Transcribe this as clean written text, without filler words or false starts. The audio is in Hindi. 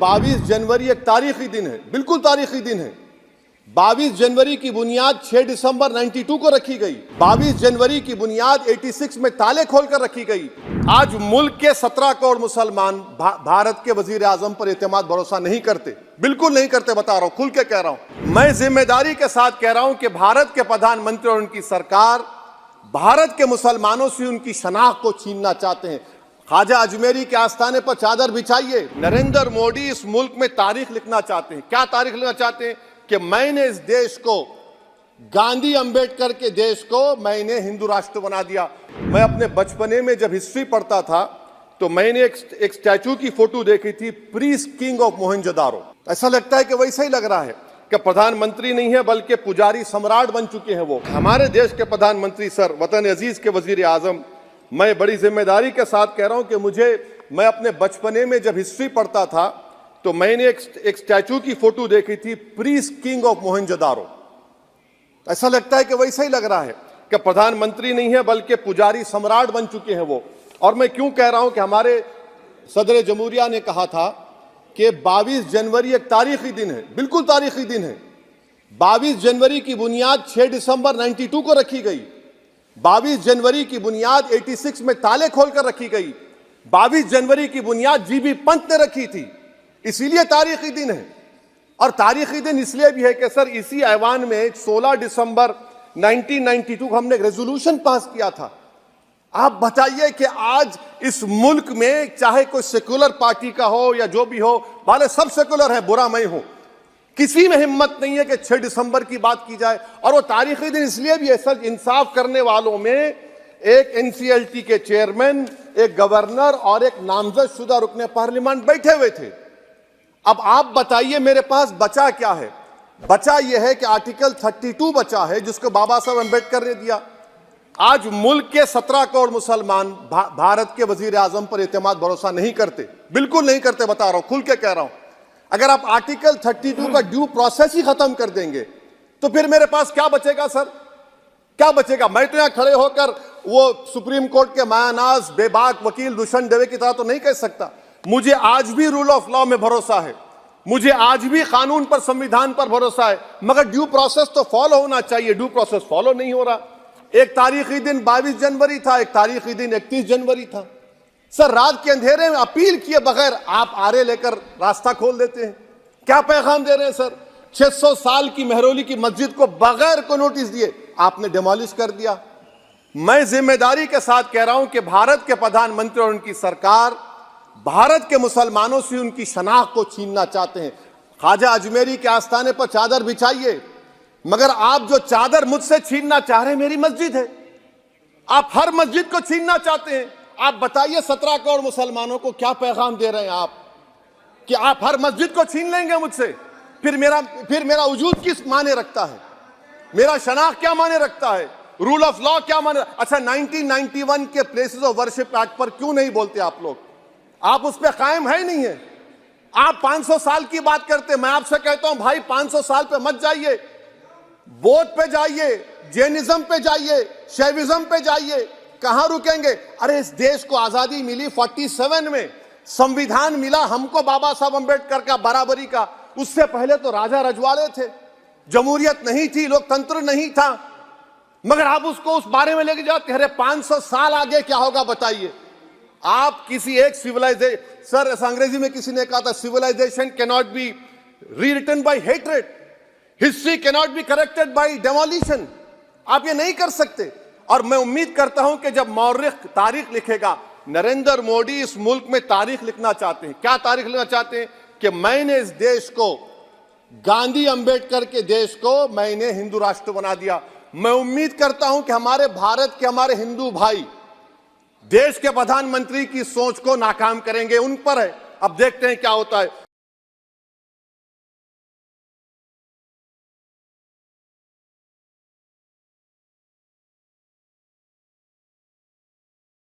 22 जनवरी एक तारीखी दिन है, बिल्कुल तारीखी दिन है। 22 जनवरी की बुनियाद 6 दिसंबर 92 को रखी गई। 22 जनवरी की बुनियाद 86 में ताले खोलकर रखी गई। आज मुल्क के 17 करोड़ मुसलमान भारत के वजीर आजम पर एतमाद भरोसा नहीं करते, बिल्कुल नहीं करते, बता रहा हूं, खुल के कह रहा हूं। मैं जिम्मेदारी के साथ कह रहा हूं कि भारत के प्रधानमंत्री और उनकी सरकार भारत के मुसलमानों से उनकी शनाख्त को छीनना चाहते हैं। ख्वाजा अजमेरी के आस्थाने पर चादर बिछाइए। नरेंद्र मोदी इस मुल्क में तारीख लिखना चाहते हैं। क्या तारीख लिखना चाहते हैं? कि मैंने इस देश को, गांधी अंबेडकर के देश को मैंने हिंदू राष्ट्र बना दिया। मैं अपने बचपने में जब हिस्ट्री पढ़ता था तो मैंने एक स्टैचू की फोटो देखी थी, प्रीस्ट किंग ऑफ मोहनजोदारो। ऐसा लगता है कि वैसा ही लग रहा है कि प्रधानमंत्री नहीं है बल्कि पुजारी सम्राट बन चुके हैं वो। हमारे देश के प्रधानमंत्री सर, वतन अजीज के वजीर आजम, मैं बड़ी जिम्मेदारी के साथ कह रहा हूं कि मैं अपने बचपने में जब हिस्ट्री पढ़ता था तो मैंने एक स्टैचू की फोटो देखी थी, प्रीस्ट किंग ऑफ मोहनजोदारो। ऐसा लगता है कि वैसा ही लग रहा है कि प्रधानमंत्री नहीं है बल्कि पुजारी सम्राट बन चुके हैं वो। और मैं क्यों कह रहा हूं कि हमारे सदर जमहूरिया ने कहा था कि 22 जनवरी एक तारीखी दिन है, बिल्कुल तारीखी दिन है। 22 जनवरी की बुनियाद 6 दिसंबर 92 को रखी गई। 22 जनवरी की बुनियाद 86 में ताले खोलकर रखी गई। 22 जनवरी की बुनियाद जीबी पंत ने रखी थी, इसीलिए तारीखी दिन है। और तारीखी दिन इसलिए भी है कि सर इसी ऐवान में 16 दिसंबर 1992 को हमने एक रेजोल्यूशन पास किया था। आप बताइए कि आज इस मुल्क में चाहे कोई सेकुलर पार्टी का हो या जो भी हो, वाले सब सेकुलर है, बुरा मैं हूं, किसी में हिम्मत नहीं है कि 6 दिसंबर की बात की जाए। और वो तारीखी दिन इसलिए भी है सर, इंसाफ करने वालों में एक एनसीएलटी के चेयरमैन, एक गवर्नर और एक नामजद शुदा रुकने पार्लियामेंट बैठे हुए थे। अब आप बताइए मेरे पास बचा क्या है? बचा यह है कि आर्टिकल 32 बचा है जिसको बाबा साहब अम्बेडकर ने दिया। आज मुल्क के 17 करोड़ मुसलमान भारत के वजीर आजम पर एतमाद भरोसा नहीं करते, बिल्कुल नहीं करते, बता रहा हूं, खुल के कह रहा हूं। अगर आप आर्टिकल 32 का ड्यू प्रोसेस ही खत्म कर देंगे तो फिर मेरे पास क्या बचेगा सर? क्या बचेगा? मैं तो यहां खड़े होकर वो सुप्रीम कोर्ट के मायानाज बेबाक वकील दुष्यंत दवे की तरह तो नहीं कह सकता। मुझे आज भी रूल ऑफ लॉ में भरोसा है, मुझे आज भी कानून पर, संविधान पर भरोसा है, मगर ड्यू प्रोसेस तो फॉलो होना चाहिए। ड्यू प्रोसेस फॉलो नहीं हो रहा। एक तारीखी दिन 22 जनवरी था, एक तारीखी दिन 31 जनवरी था। सर रात के अंधेरे में अपील किए बगैर आप आरे लेकर रास्ता खोल देते हैं। क्या पैगाम दे रहे हैं सर? 600 साल की मेहरौली की मस्जिद को बगैर को नोटिस दिए आपने डिमोलिश कर दिया। मैं जिम्मेदारी के साथ कह रहा हूं कि भारत के प्रधानमंत्री और उनकी सरकार भारत के मुसलमानों से उनकी शनाख्त को छीनना चाहते हैं। ख्वाजा अजमेरी के आस्थाने पर चादर बिछाइए, मगर आप जो चादर मुझसे छीनना चाह रहे हैं मेरी मस्जिद है। आप हर मस्जिद को छीनना चाहते हैं। आप बताइए 17 करोड़ मुसलमानों को क्या पैगाम दे रहे हैं आप कि आप हर मस्जिद को छीन लेंगे मुझसे? फिर मेरा वजूद किस माने रखता है? मेरा शनाख्त क्या माने रखता है? रूल ऑफ लॉ क्या माने? अच्छा, 1991 के प्लेसेस ऑफ वर्शिप एक्ट पर क्यों नहीं बोलते आप लोग? आप उस पर कायम है ही नहीं है। आप 500 साल की बात करते। मैं आपसे कहता हूं भाई 500 साल पे मत जाइए, बौद्ध पे जाइए, जैनिज्म पे जाइए, शैविज्म पे जाइए, कहां रुकेंगे? अरे इस देश को आजादी मिली 47 में, संविधान मिला हमको बाबा साहब अम्बेडकर का, बराबरी का। उससे पहले तो राजा रजवाड़े थे, जमहूरियत नहीं थी, लोकतंत्र नहीं था, मगर आप उसको उस बारे में लेके जाते। अरे 500 साल आगे क्या होगा बताइए? आप किसी एक सिविलाइजेशन, सर अंग्रेजी में किसी ने कहा था, civilisation can not be rewritten by hatred, history can not be corrected by demolition. आप ये नहीं कर सकते। और मैं उम्मीद करता हूं कि जब मौर्रिख तारीख लिखेगा, नरेंद्र मोदी इस मुल्क में तारीख लिखना चाहते हैं। क्या तारीख लिखना चाहते हैं? कि मैंने इस देश को, गांधी अंबेडकर के देश को मैंने हिंदू राष्ट्र बना दिया। मैं उम्मीद करता हूं कि हमारे भारत के, हमारे हिंदू भाई देश के प्रधानमंत्री की सोच को नाकाम करेंगे। उन पर है, अब देखते हैं क्या होता है।